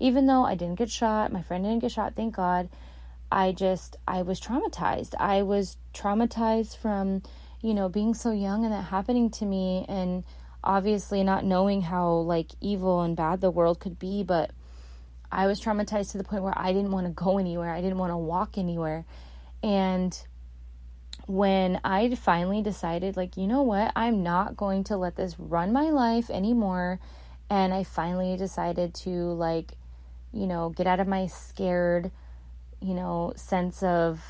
Even though I didn't get shot, my friend didn't get shot, thank God, I was traumatized. I was traumatized from, being so young and that happening to me, and obviously not knowing how, like, evil and bad the world could be, but I was traumatized to the point where I didn't want to go anywhere. I didn't want to walk anywhere. And when I finally decided, like, you know what, I'm not going to let this run my life anymore, and I finally decided to, like, get out of my scared, sense of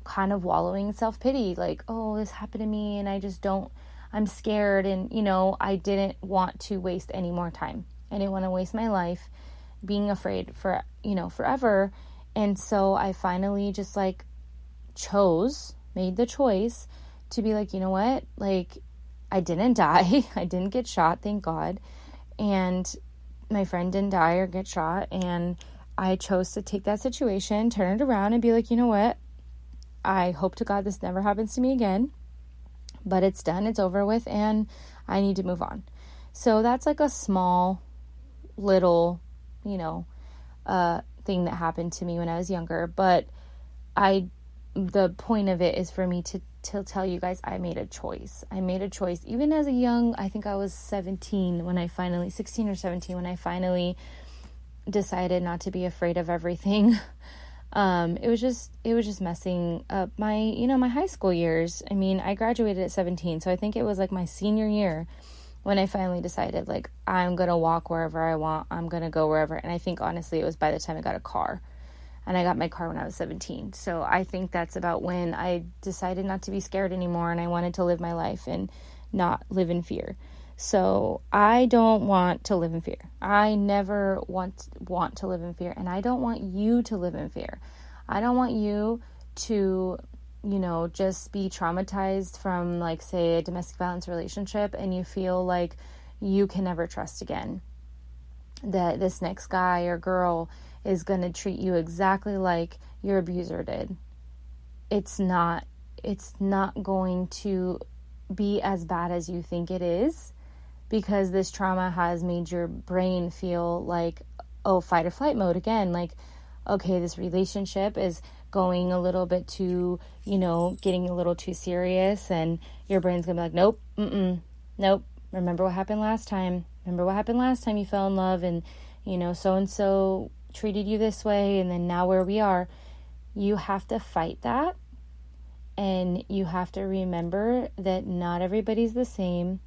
kind of wallowing in self-pity, like, oh, this happened to me and I'm scared, and, I didn't want to waste any more time. I didn't want to waste my life being afraid for, forever. And so I finally just, like, made the choice to be like, you know what, like, I didn't die. I didn't get shot, thank God. And my friend didn't die or get shot. And I chose to take that situation, turn it around, and be like, you know what, I hope to God this never happens to me again, but it's done, it's over with, and I need to move on. So that's like a small little, thing that happened to me when I was younger. But the point of it is for me to tell you guys, I made a choice. Even as a young, I think I was 16 or 17, when I finally decided not to be afraid of everything. It was just messing up my, my high school years. I mean, I graduated at 17, so I think it was like my senior year when I finally decided, like, I'm going to walk wherever I want. I'm going to go wherever. And I think, honestly, it was by the time I got a car. And I got my car when I was 17. So I think that's about when I decided not to be scared anymore, and I wanted to live my life and not live in fear. So I don't want to live in fear. I never want to live in fear, and I don't want you to live in fear. I don't want you to, just be traumatized from, like, say, a domestic violence relationship, and you feel like you can never trust again. That this next guy or girl is going to treat you exactly like your abuser did. It's not going to be as bad as you think it is, because this trauma has made your brain feel like, oh, fight or flight mode again. Like, okay, this relationship is going a little bit too, getting a little too serious, and your brain's going to be like, nope, nope. Remember what happened last time? You fell in love, and, so-and-so treated you this way, and then now where we are. You have to fight that, and you have to remember that not everybody's the same,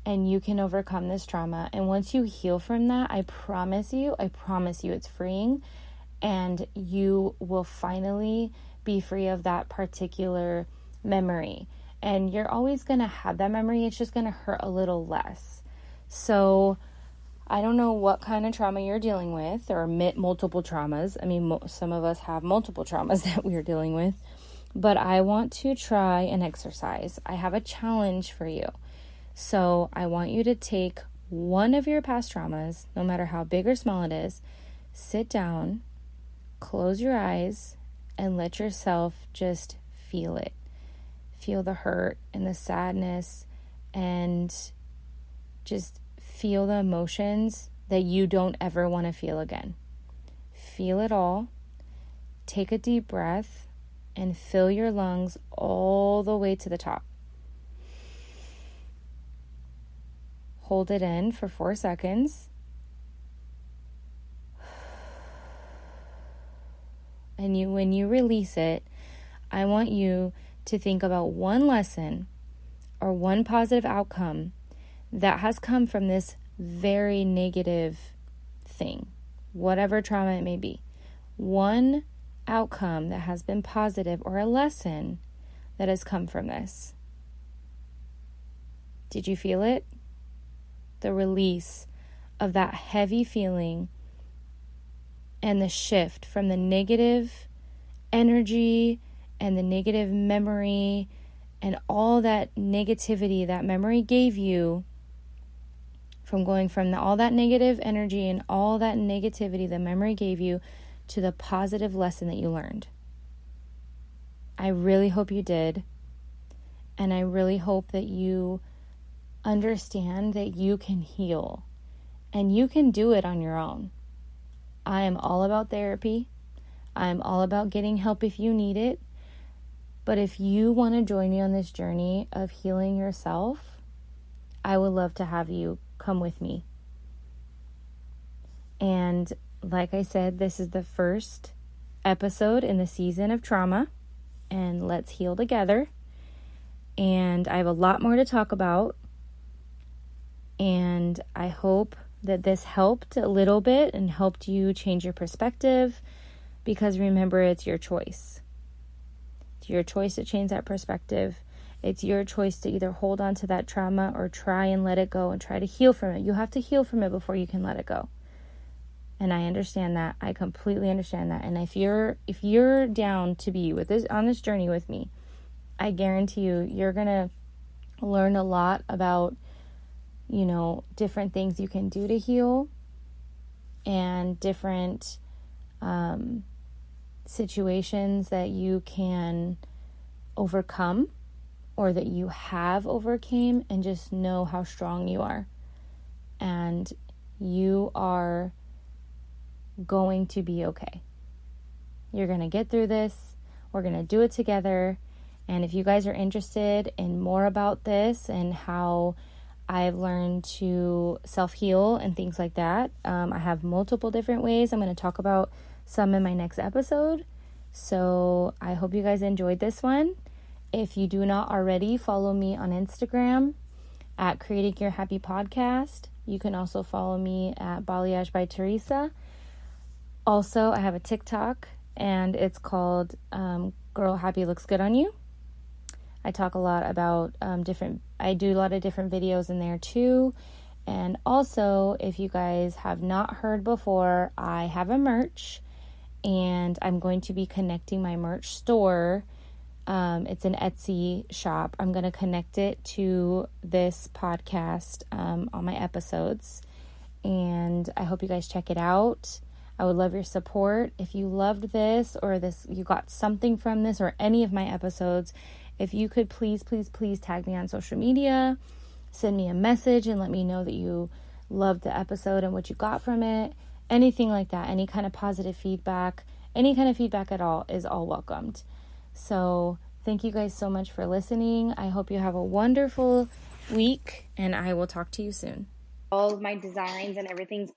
and you can overcome this trauma. And once you heal from that, I promise you, it's freeing, and you will finally be free of that particular memory. And you're always going to have that memory. It's just going to hurt a little less. So I don't know what kind of trauma you're dealing with, or multiple traumas. I mean, some of us have multiple traumas that we are dealing with. But I want to try an exercise. I have a challenge for you. So I want you to take one of your past traumas, no matter how big or small it is, sit down, close your eyes, and let yourself just feel it. Feel the hurt and the sadness, and just feel the emotions that you don't ever want to feel again. Feel it all. Take a deep breath and fill your lungs all the way to the top. Hold it in for 4 seconds. And when you release it, I want you to think about one lesson or one positive outcome that has come from this very negative thing, whatever trauma it may be. One outcome that has been positive, or a lesson that has come from this. Did you feel it? The release of that heavy feeling, and the shift from the negative energy and the negative memory and all that negativity that memory gave you, from going from all that negative energy and all that negativity the memory gave you to the positive lesson that you learned. I really hope you did. And I really hope that you understand that you can heal, and you can do it on your own. I am all about therapy. I'm all about getting help if you need it. But if you want to join me on this journey of healing yourself, I would love to have you come with me. And like I said, this is the first episode in the season of trauma, and let's heal together. And I have a lot more to talk about, and I hope that this helped a little bit and helped you change your perspective, because remember, it's your choice. It's your choice to change that perspective. It's your choice to either hold on to that trauma or try and let it go and try to heal from it. You have to heal from it before you can let it go. And I understand that. I completely understand that. And if you're down to be with this on this journey with me, I guarantee you're going to learn a lot about, different things you can do to heal, and different situations that you can overcome or that you have overcame, and just know how strong you are. And you are going to be okay. You're going to get through this. We're going to do it together. And if you guys are interested in more about this and how I've learned to self-heal and things like that, I have multiple different ways. I'm going to talk about some in my next episode. So I hope you guys enjoyed this one. If you do not already, follow me on Instagram at Creating Your Happy Podcast. You can also follow me at Balayage by Teresa. Also, I have a TikTok, and it's called Girl Happy Looks Good on You. I talk a lot about I do a lot of different videos in there too. And also, if you guys have not heard before, I have a merch, and I'm going to be connecting my merch store. It's an Etsy shop. I'm going to connect it to this podcast on my episodes. And I hope you guys check it out. I would love your support. If you loved this, or you got something from this or any of my episodes, if you could please tag me on social media, send me a message and let me know that you loved the episode and what you got from it. Anything like that, any kind of positive feedback, any kind of feedback at all is all welcomed. So thank you guys so much for listening. I hope you have a wonderful week, and I will talk to you soon. All of my designs and everything's